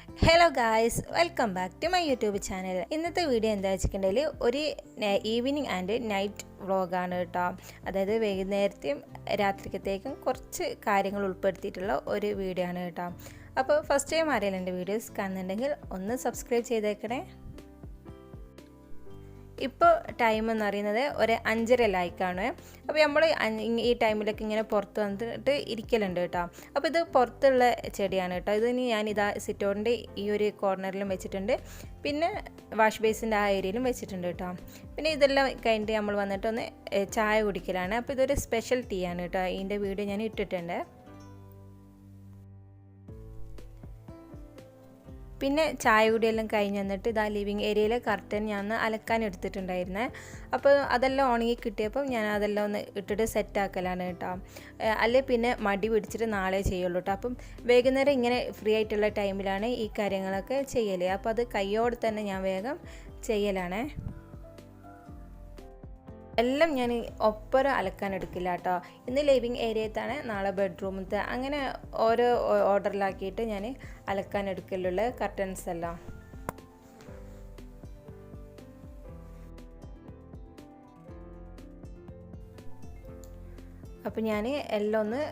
Hello guys, welcome back to my YouTube channel. ഇന്നത്തെ video എന്താ വെച്ചിട്ടുണ്ടെങ്കിൽ ഒരു ഈവനിങ് ആൻഡ് നൈറ്റ് വ്ളോഗാണ് കേട്ടോ. അതായത് വൈകുന്നേരത്തെയും രാത്രിക്കത്തേക്കും കുറച്ച് കാര്യങ്ങൾ ഉൾപ്പെടുത്തിയിട്ടുള്ള ഒരു വീഡിയോ ആണ് കേട്ടോ. അപ്പോൾ ഫസ്റ്റ് ടൈം ആരെങ്കിലും എൻ്റെ വീഡിയോസ് കാണുന്നുണ്ടെങ്കിൽ ഒന്ന് സബ്സ്ക്രൈബ് ചെയ്തേക്കണേ. ഇപ്പോൾ ടൈം എന്ന് പറയുന്നത് ഒരു 5:30 ലൈക്കാണ്. അപ്പോൾ നമ്മൾ ഈ ടൈമിലൊക്കെ ഇങ്ങനെ പുറത്ത് വന്നിട്ട് ഇരിക്കലുണ്ട് കേട്ടോ. അപ്പോൾ ഇത് പുറത്തുള്ള ചെടിയാണ് കേട്ടോ. ഇതിന് ഞാനിതാ സിറ്റൗട്ടിൻ്റെ ഈ ഒരു കോർണറിലും വെച്ചിട്ടുണ്ട്, പിന്നെ വാഷ് ബേസിൻ്റെ ആ ഏരിയയിലും വെച്ചിട്ടുണ്ട് കേട്ടോ. പിന്നെ ഇതെല്ലാം കഴിഞ്ഞിട്ട് നമ്മൾ വന്നിട്ട് ഒന്ന് ചായ കുടിക്കലാണ്. അപ്പോൾ ഇതൊരു സ്പെഷ്യൽ ടീ ആണ് കേട്ടോ. ഇതിൻ്റെ വീഡിയോ ഞാൻ ഇട്ടിട്ടുണ്ട്. പിന്നെ ചായ കുടിയെല്ലാം കഴിഞ്ഞ് വന്നിട്ട് ഇതാ ലിവിങ് ഏരിയയിലെ കർട്ടൻ ഞാൻ അലക്കാൻ എടുത്തിട്ടുണ്ടായിരുന്നേ. അപ്പോൾ അതെല്ലാം ഉണങ്ങി കിട്ടിയപ്പോൾ ഞാൻ അതെല്ലാം ഒന്ന് ഇട്ടിട്ട് സെറ്റാക്കലാണ് കേട്ടോ. അല്ലെ പിന്നെ മടി പിടിച്ചിട്ട് നാളെ ചെയ്യുള്ളൂ കേട്ടോ. അപ്പം വൈകുന്നേരം ഇങ്ങനെ ഫ്രീ ആയിട്ടുള്ള ടൈമിലാണ് ഈ കാര്യങ്ങളൊക്കെ ചെയ്യൽ. അപ്പോൾ അത് കയ്യോടെ തന്നെ ഞാൻ വേഗം ചെയ്യലാണേ. എല്ലാം ഞാൻ ഒപ്പരം അലക്കാൻ എടുക്കില്ല കേട്ടോ. ഇന്ന് ലിവിങ് ഏരിയത്താണ്, നാളെ ബെഡ്റൂമത്തെ, അങ്ങനെ ഓരോ ഓർഡറിലാക്കിയിട്ട് ഞാൻ അലക്കാൻ എടുക്കലുള്ള കർട്ടൻസ് എല്ലാം. അപ്പോൾ ഞാൻ എല്ലാം ഒന്ന്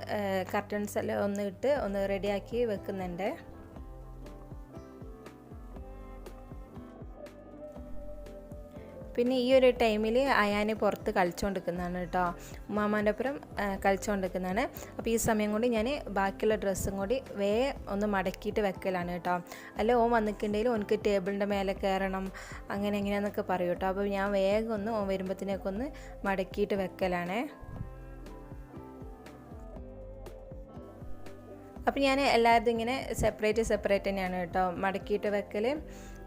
കർട്ടൻസ് എല്ലാം ഒന്ന് ഇട്ട് ഒന്ന് റെഡിയാക്കി വെക്കുന്നുണ്ട്. പിന്നെ ഈ ഒരു ടൈമിൽ അയാൻ പുറത്ത് കളിച്ചുകൊണ്ടിരിക്കുന്നതാണ് കേട്ടോ. ഉമ്മാമാൻ്റെ ഒപ്പം കളിച്ചുകൊണ്ടിരിക്കുന്നതാണ്. അപ്പോൾ ഈ സമയം കൊണ്ട് ഞാൻ ബാക്കിയുള്ള ഡ്രസ്സും കൂടി ഒന്ന് മടക്കിയിട്ട് വെക്കലാണ് കേട്ടോ. അല്ല ഓൻ വന്നിട്ടുണ്ടെങ്കിൽ ഓനക്ക് ടേബിളിൻ്റെ മേലെ കയറണം അങ്ങനെ എങ്ങനെയാണെന്നൊക്കെ പറയും കേട്ടോ. അപ്പോൾ ഞാൻ വേഗം ഒന്ന് ഓൻ വരുമ്പോഴത്തേക്കൊക്കെ ഒന്ന് മടക്കിയിട്ട് വെക്കലാണേ. അപ്പോൾ ഞാൻ എല്ലാവരും ഇങ്ങനെ സെപ്പറേറ്റ് തന്നെയാണ് കേട്ടോ മടക്കിയിട്ട് വെക്കൽ.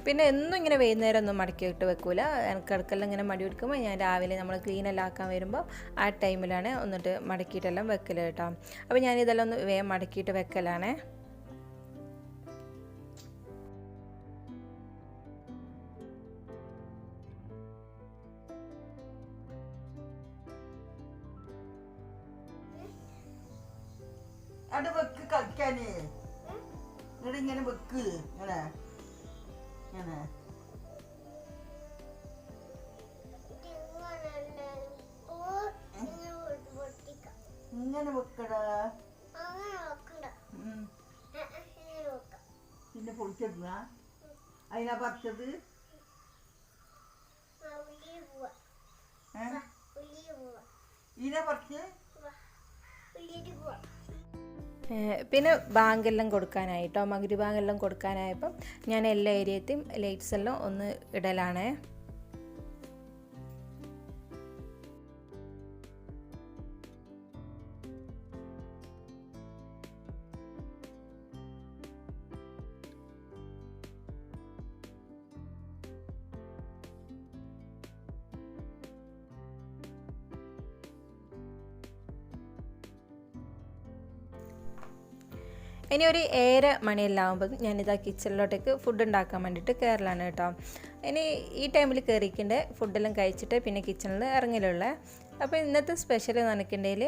പിന്നെ എന്നും ഇങ്ങനെ വൈകുന്നേരം ഒന്നും മടക്കിയിട്ട് വെക്കൂല. കിടക്കെല്ലാം ഇങ്ങനെ മടി പിടിക്കുമ്പോൾ ഞാൻ രാവിലെ നമ്മൾ ക്ലീനെല്ലാം ആക്കാൻ വരുമ്പോൾ ആ ടൈമിലാണ് ഒന്നിട്ട് മടക്കിയിട്ടെല്ലാം വെക്കൽ കേട്ടോ. അപ്പോൾ ഞാനിതെല്ലാം ഒന്ന് വേഗം മടക്കിയിട്ട് വെക്കലാണ്. അവിടെ വെക്ക് കളിക്കാന് ഇവിടെ ഇങ്ങനെ വെക്ക് ഇങ്ങനെ ഇങ്ങനെ ഇങ്ങനെ വെക്കടാ. പിന്നെ പൊളിച്ചിടുക അതിനാ പറിച്ചത്. ഇതിനെ പറിച്ച് പിന്നെ ബാങ്കെല്ലാം കൊടുക്കാനായിട്ടോ, മഗ്‌രിബ് ബാങ്കെല്ലാം കൊടുക്കാനായപ്പം ഞാൻ എല്ലാ ഏരിയത്തെയും ലൈറ്റ്സ് എല്ലാം ഒന്ന് ഇടലാണ്. ഇനി ഒരു 7 മണിയെല്ലാം ആകുമ്പോൾ ഞാനിതാ കിച്ചണിലോട്ടേക്ക് ഫുഡ് ഉണ്ടാക്കാൻ വേണ്ടിയിട്ട് കയറലാണ് കേട്ടോ. ഇനി ഈ ടൈമിൽ കയറിക്കേണ്ട ഫുഡെല്ലാം കഴിച്ചിട്ട് പിന്നെ കിച്ചണിൽ ഇറങ്ങലുള്ള. അപ്പോൾ ഇന്നത്തെ സ്പെഷ്യൽ നനയ്ക്കേണ്ടതിൽ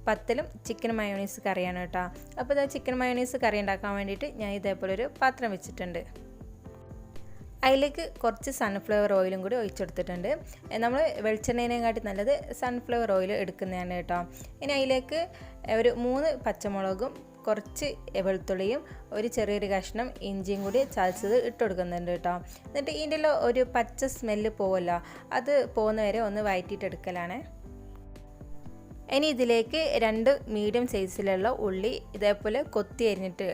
പത്തലും ചിക്കൻ മയോണീസ് കറിയാണ് കേട്ടോ. അപ്പോൾ ഇതാ ചിക്കൻ മയോണീസ് കറി ഉണ്ടാക്കാൻ വേണ്ടിയിട്ട് ഞാൻ ഇതേപോലെ ഒരു പാത്രം വെച്ചിട്ടുണ്ട്. അതിലേക്ക് കുറച്ച് സൺഫ്ലവർ ഓയിലും കൂടി ഒഴിച്ചെടുത്തിട്ടുണ്ട്. നമ്മൾ വെളിച്ചെണ്ണേനെക്കാട്ടി നല്ലത് സൺഫ്ലവർ ഓയിൽ എടുക്കുന്നതാണ് കേട്ടോ. ഇനി അതിലേക്ക് ഒരു 3 പച്ചമുളകും കുറച്ച് വെളുത്തുള്ളിയും ഒരു ചെറിയൊരു കഷ്ണം ഇഞ്ചിയും കൂടി ചതച്ചത് ഇട്ട് കൊടുക്കുന്നുണ്ട് കേട്ടോ. എന്നിട്ട് ഇതിൻ്റെ ഒരു പച്ച സ്മെല്ല് പോവല്ലോ, അത് പോകുന്ന വരെ ഒന്ന് വഴറ്റിയിട്ടെടുക്കലാണ്. ഇനി ഇതിലേക്ക് 2 മീഡിയം സൈസിലുള്ള ഉള്ളി ഇതേപോലെ കൊത്തി അരിഞ്ഞിട്ട്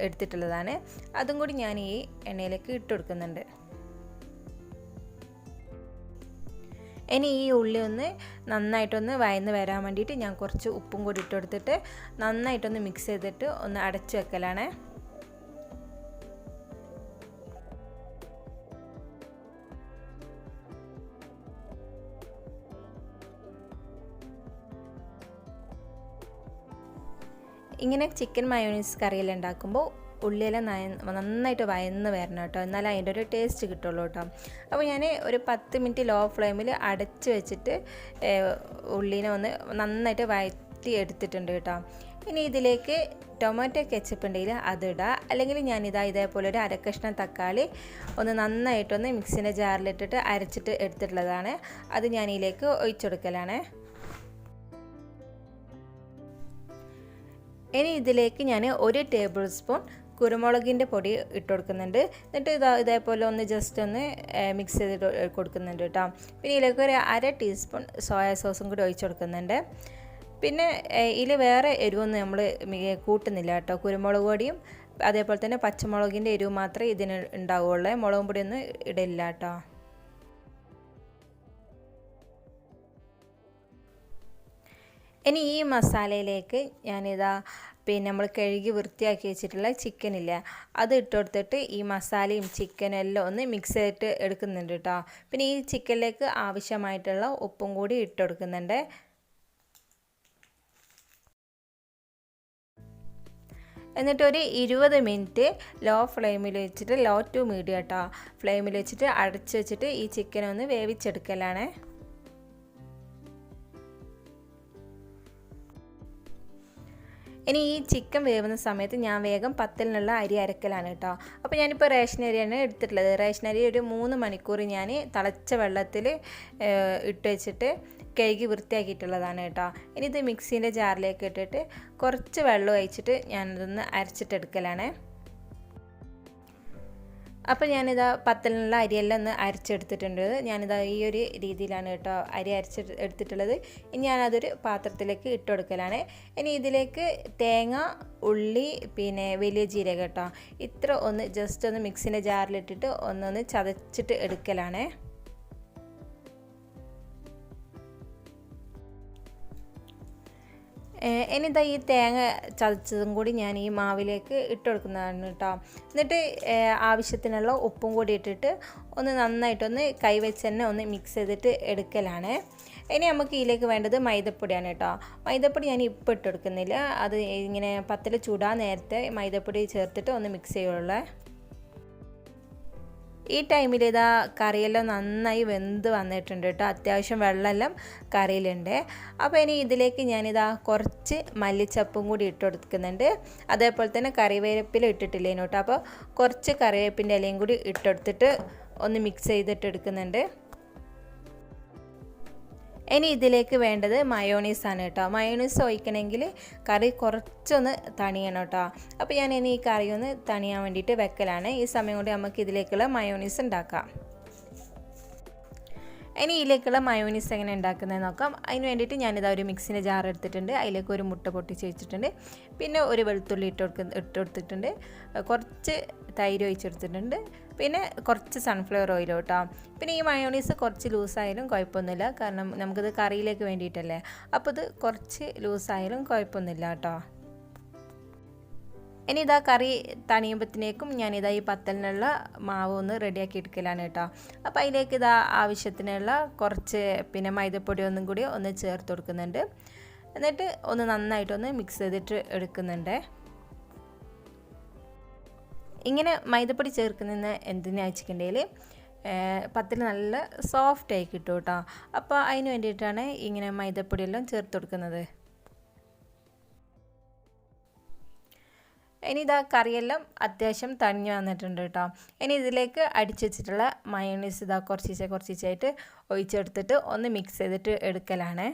എടുത്തിട്ടുള്ളതാണ്. അതും കൂടി ഞാൻ ഈ എണ്ണയിലേക്ക് ഇട്ട് കൊടുക്കുന്നുണ്ട്. ഇനി ഈ ഉള്ളി ഒന്ന് നന്നായിട്ടൊന്ന് വഴന്ന് വരാൻ വേണ്ടിയിട്ട് ഞാൻ കുറച്ച് ഉപ്പും കൂടി ഇട്ട് കൊടുത്തിട്ട് നന്നായിട്ടൊന്ന് മിക്സ് ചെയ്തിട്ട് ഒന്ന് അടച്ചു വെക്കലാണ്. ഇങ്ങനെ ചിക്കൻ മയോണീസ് കറിയെല്ലാം ഉണ്ടാക്കുമ്പോൾ ഉള്ളിയെല്ലാം നന്നായിട്ട് വയന്ന് വരണം കേട്ടോ, എന്നാലും അതിൻ്റെ ഒരു ടേസ്റ്റ് കിട്ടുള്ളൂ കേട്ടോ. അപ്പോൾ ഞാൻ ഒരു 10 മിനിറ്റ് ലോ ഫ്ലെയിമിൽ അടച്ച് വെച്ചിട്ട് ഉള്ളിനെ ഒന്ന് നന്നായിട്ട് വഴറ്റി എടുത്തിട്ടുണ്ട് കേട്ടോ. ഇനി ഇതിലേക്ക് ടൊമാറ്റോ കെച്ചപ്പ് ഉണ്ടെങ്കിൽ അതിടുക. അല്ലെങ്കിൽ ഞാനിതാ ഇതേപോലെ ഒരു അരക്കഷ്ണം തക്കാളി ഒന്ന് നന്നായിട്ടൊന്ന് മിക്സിൻ്റെ ജാറിലിട്ടിട്ട് അരച്ചിട്ട് എടുത്തിട്ടുള്ളതാണ്. അത് ഞാൻ ഇതിലേക്ക് ഒഴിച്ചെടുക്കലാണ്. ഇനി ഇതിലേക്ക് ഞാൻ 1 ടേബിൾ സ്പൂൺ കുരുമുളകിൻ്റെ പൊടി ഇട്ട് കൊടുക്കുന്നുണ്ട്. എന്നിട്ട് ഇതേപോലെ ഒന്ന് ജസ്റ്റ് ഒന്ന് മിക്സ് ചെയ്തിട്ട് കൊടുക്കുന്നുണ്ട് കേട്ടോ. പിന്നെ ഇതിലേക്ക് ഒരു 1/2 ടീസ്പൂൺ സോയാ സോസും കൂടി ഒഴിച്ച് കൊടുക്കുന്നുണ്ട്. പിന്നെ ഇതിൽ വേറെ എരിവൊന്നും നമ്മൾ കൂട്ടുന്നില്ല കേട്ടോ. കുരുമുളക് പൊടിയും അതേപോലെ തന്നെ പച്ചമുളകിൻ്റെ എരിവ് മാത്രമേ ഇതിന് ഉണ്ടാവുള്ളൂ. മുളകും പൊടിയൊന്നും ഇടില്ല കേട്ടോ. ഇനി ഈ മസാലയിലേക്ക് ഞാനിതാ പിന്നെ നമ്മൾ കഴുകി വൃത്തിയാക്കി വെച്ചിട്ടുള്ള ചിക്കനില്ല അത് ഇട്ട് കൊടുത്തിട്ട് ഈ മസാലയും ചിക്കനും എല്ലാം ഒന്ന് മിക്സ് ചെയ്തിട്ട് എടുക്കുന്നുണ്ട് കേട്ടോ. പിന്നെ ഈ ചിക്കനിലേക്ക് ആവശ്യമായിട്ടുള്ള ഉപ്പും കൂടി ഇട്ട് കൊടുക്കുന്നുണ്ട്. എന്നിട്ട് ഒരു 20 മിനിറ്റ് ലോ ഫ്ലെയിമിൽ വെച്ചിട്ട് ലോ ടു മീഡിയം കേട്ടോ ഫ്ലെയിമിൽ വെച്ചിട്ട് അടച്ച് വെച്ചിട്ട് ഈ ചിക്കൻ ഒന്ന് വേവിച്ചെടുക്കലാണ്. ഇനി ഈ ചിക്കൻ വേവുന്ന സമയത്ത് ഞാൻ വേഗം പത്തലിനുള്ള അരി അരക്കലാണ് കേട്ടോ. അപ്പോൾ ഞാനിപ്പോൾ റേഷൻ അരിയാണ് എടുത്തിട്ടുള്ളത്. റേഷൻ അരി ഒരു 3 മണിക്കൂർ ഞാൻ തിളച്ച വെള്ളത്തിൽ ഇട്ട് വെച്ചിട്ട് കഴുകി വൃത്തിയാക്കിയിട്ടുള്ളതാണ് കേട്ടോ. ഇനി ഇത് മിക്സീൻ്റെ ജാറിലേക്ക് ഇട്ടിട്ട് കുറച്ച് വെള്ളം ഒഴിച്ചിട്ട് ഞാനിതൊന്ന് അരച്ചിട്ടെടുക്കലാണ്. അപ്പോൾ ഞാനിതാ പത്തലിനുള്ള അരിയെല്ലാം ഒന്ന് അരച്ചെടുത്തിട്ടുണ്ട്. ഞാനിതാ ഈ ഒരു രീതിയിലാണ് കേട്ടോ അരി എടുത്തിട്ടുള്ളത്. ഇനി ഞാനതൊരു പാത്രത്തിലേക്ക് ഇട്ട് കൊടുക്കലാണ്. ഇനി ഇതിലേക്ക് തേങ്ങ, ഉള്ളി, പിന്നെ വലിയ ജീരകം കേട്ടോ ഇത്ര ഒന്ന് ജസ്റ്റ് ഒന്ന് മിക്സിൻ്റെ ജാറിലിട്ടിട്ട് ഒന്നൊന്ന് ചതച്ചിട്ട് എടുക്കലാണ്. ഇനിതാ ഈ തേങ്ങ ചതച്ചതും കൂടി ഞാൻ ഈ മാവിലേക്ക് ഇട്ട് കൊടുക്കുന്നതാണ് കേട്ടോ. എന്നിട്ട് ആവശ്യത്തിനുള്ള ഉപ്പും കൂടി ഇട്ടിട്ട് ഒന്ന് നന്നായിട്ടൊന്ന് കൈവച്ച് തന്നെ ഒന്ന് മിക്സ് ചെയ്തിട്ട് എടുക്കലാണ്. ഇനി നമുക്ക് ഇതിലേക്ക് വേണ്ടത് മൈദപ്പൊടിയാണ് കേട്ടോ. മൈദപ്പൊടി ഞാൻ ഇപ്പോൾ ഇട്ട് കൊടുക്കുന്നില്ല. അത് ഇങ്ങനെ പത്തിൽ ചൂടാൻ നേരത്തെ മൈദപ്പൊടി ചേർത്തിട്ട് ഒന്ന് മിക്സ് ചെയ്യുള്ളൂ. ഈ ടൈമിൽ ഇതാ കറിയെല്ലാം നന്നായി വെന്ത് വന്നിട്ടുണ്ട് കേട്ടോ. അത്യാവശ്യം വെള്ളമെല്ലാം കറിയിലുണ്ട്. അപ്പോൾ ഇനി ഇതിലേക്ക് ഞാനിതാ കുറച്ച് മല്ലിച്ചപ്പും കൂടി ഇട്ട് കൊടുക്കുന്നുണ്ട്. അതേപോലെ തന്നെ കറിവേപ്പില ഇട്ടിട്ടില്ലേനു കേട്ടോ. അപ്പോൾ കുറച്ച് കറിവേപ്പിൻ്റെ ഇലയും കൂടി ഇട്ടെടുത്തിട്ട് ഒന്ന് മിക്സ് ചെയ്തിട്ട് എടുക്കുന്നുണ്ട്. ഇനി ഇതിലേക്ക് വേണ്ടത് മയോണീസാണ് കേട്ടോ. മയോണീസ് ഒഴിക്കണമെങ്കിൽ കറി കുറച്ചൊന്ന് തണിയണം കേട്ടോ. അപ്പോൾ ഞാൻ ഇനി ഈ കറി ഒന്ന് തണിയാൻ വേണ്ടിയിട്ട് വെക്കലാണ്. ഈ സമയം കൊണ്ട് നമുക്ക് ഇതിലേക്കുള്ള മയോണീസ് ഉണ്ടാക്കാം. ഇനി ഇതിലേക്കുള്ള മയോണീസ് എങ്ങനെ ഉണ്ടാക്കുന്നതെന്ന് നോക്കാം. അതിന് വേണ്ടിയിട്ട് ഞാനിതാ ഒരു മിക്സിൻ്റെ ജാർ എടുത്തിട്ടുണ്ട്. അതിലേക്ക് ഒരു മുട്ട പൊട്ടിച്ച് വെച്ചിട്ടുണ്ട്. പിന്നെ ഒരു വെളുത്തുള്ളി ഇട്ട് കൊടുത്തിട്ടുണ്ട്. കുറച്ച് തൈര് ഒഴിച്ചെടുത്തിട്ടുണ്ട്. പിന്നെ കുറച്ച് സൺഫ്ലവർ ഓയിൽ കേട്ടോ. പിന്നെ ഈ മയോണീസ് കുറച്ച് ലൂസായാലും കുഴപ്പമൊന്നുമില്ല. കാരണം നമുക്കിത് കറിയിലേക്ക് വേണ്ടിയിട്ടല്ലേ. അപ്പോൾ ഇത് കുറച്ച് ലൂസായാലും കുഴപ്പമൊന്നുമില്ല കേട്ടോ. ഇനി ഇതാ കറി തണിയുമ്പോഴത്തേക്കും ഞാനിതാ ഈ പത്തലിനുള്ള മാവ് ഒന്ന് റെഡിയാക്കി എടുക്കലാണ് കേട്ടോ. അപ്പോൾ അതിലേക്ക് ഇതാ ആവശ്യത്തിനുള്ള കുറച്ച് പിന്നെ മൈദപ്പൊടി ഒന്നും കൂടി ഒന്ന് ചേർത്ത് കൊടുക്കുന്നുണ്ട്. എന്നിട്ട് ഒന്ന് നന്നായിട്ടൊന്ന് മിക്സ് ചെയ്തിട്ട് എടുക്കുന്നുണ്ട്. ഇങ്ങനെ മൈദപ്പൊടി ചേർക്കുന്നതെന്ന് എന്തിനാ വെച്ചിട്ടുണ്ടെങ്കിൽ പത്തിൽ നല്ല സോഫ്റ്റായി കിട്ടും കേട്ടോ. അപ്പോൾ അതിന് വേണ്ടിയിട്ടാണ് ഇങ്ങനെ മൈദപ്പൊടിയെല്ലാം ചേർത്ത് കൊടുക്കുന്നത്. ഇനി ഇതാ കറിയെല്ലാം അത്യാവശ്യം തണിഞ്ഞ് വന്നിട്ടുണ്ട് കേട്ടോ. ഇനി ഇതിലേക്ക് അടിച്ച് വെച്ചിട്ടുള്ള മയോണീസ് ഇതാ കുറച്ചായിട്ട് ഒഴിച്ചെടുത്തിട്ട് ഒന്ന് മിക്സ് ചെയ്തിട്ട് എടുക്കലാണ്.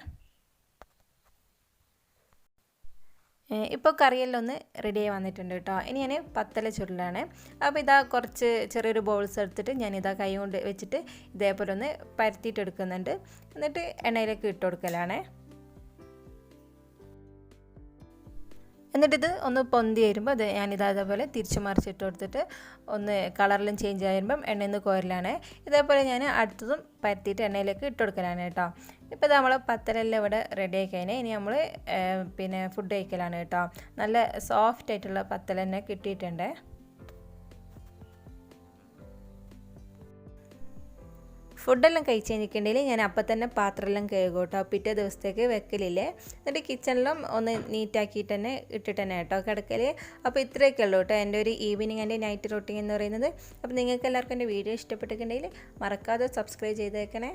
ഇപ്പോൾ കറിയെല്ലാം ഒന്ന് റെഡിയായി വന്നിട്ടുണ്ട് കേട്ടോ. ഇനി ഞാൻ പത്തല ചുരുളാണ്. അപ്പോൾ ഇതാ കുറച്ച് ചെറിയൊരു ബോൾസ് എടുത്തിട്ട് ഞാനിതാ കൈ കൊണ്ട് വെച്ചിട്ട് ഇതേപോലെ ഒന്ന് പരത്തിയിട്ട് എടുക്കുന്നുണ്ട്. എന്നിട്ട് എണ്ണയിലേക്ക് ഇട്ട് കൊടുക്കലാണ്. എന്നിട്ടിത് ഒന്ന് പൊന്തി വരുമ്പോൾ അത് ഞാനിത് അതേപോലെ തിരിച്ചു മറിച്ചിട്ട് കൊടുത്തിട്ട് ഒന്ന് കളറിലും ചേഞ്ച് ആകുമ്പം എണ്ണയിൽ നിന്ന് കോരലാണ്. ഇതേപോലെ ഞാൻ അടുത്തതും പരത്തിയിട്ട് എണ്ണയിലേക്ക് ഇട്ട് കൊടുക്കലാണ് കേട്ടോ. ഇപ്പോൾ നമ്മൾ പത്തലെല്ലാം ഇവിടെ റെഡി ആയി കഴിഞ്ഞാൽ ഇനി നമ്മൾ പിന്നെ ഫുഡ് കഴിക്കലാണ് കേട്ടോ. നല്ല സോഫ്റ്റ് ആയിട്ടുള്ള പത്തൽ തന്നെ കിട്ടിയിട്ടുണ്ട്. ഫുഡെല്ലാം കഴിച്ച് കഴിഞ്ഞിട്ടുണ്ടെങ്കിൽ ഞാൻ അപ്പം തന്നെ പാത്രമെല്ലാം കഴുകും കേട്ടോ. പിറ്റേ ദിവസത്തേക്ക് വെക്കലില്ലേ. എന്നിട്ട് കിച്ചണിലും ഒന്ന് നീറ്റാക്കിയിട്ട് തന്നെ ഇട്ടിട്ട് തന്നെ കേട്ടോ കിടക്കൽ. അപ്പോൾ ഇത്രയൊക്കെ ഉള്ളൂ കേട്ടോ എൻ്റെ ഒരു ഈവനിങ് ആൻഡ് നൈറ്റ് റൂട്ടീൻ എന്ന് പറയുന്നത്. അപ്പോൾ നിങ്ങൾക്ക് എല്ലാവർക്കും എൻ്റെ വീഡിയോ ഇഷ്ടപ്പെട്ടിട്ടുണ്ടെങ്കിൽ മറക്കാതെ സബ്സ്ക്രൈബ് ചെയ്തേക്കണേ.